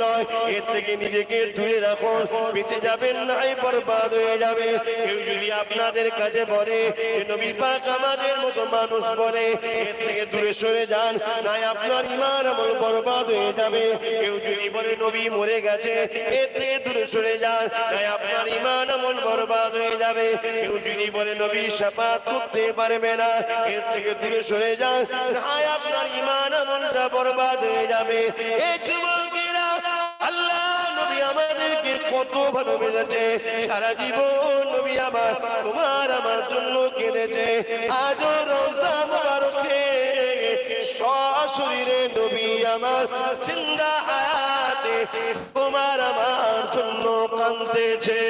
নয়, এর থেকে নিজেকে দূরে রাখুন, বেঁচে যাবেন নাই বরবাদ হয়ে যাবে। কেউ যদি আপনাদের কাছে বলে নবী পাক আমাদের মতো মানুষ বলে, এর থেকে দূরে সরে যান, নাই আপনার ঈমান আমল বরবাদ হয়ে যাবে। কেউ যদি বলে নবী মরে গেছে, এর থেকে দূরে সরে যান, নাই আপনার ঈমান আমল বরবাদ হয়ে যাবে। কেউ যদি বলে নবী শাফাত করতে পারবে না, এর থেকে দূরে সরে যান, নাই আপনার ঈমান আমলটা বরবাদ হয়ে যাবে। এই যুবকেরা, আল্লাহ নবী আমাদেরকে কত ভালোবেসেছে, সারা জীবন নবী আমার তোমার আমার জন্য কেঁদেছে। আজও রওজা মুবারকে সশরীরে নবী আমার জিন্দা হায়াতে তোমার আমার জন্য কাঁদতেছে।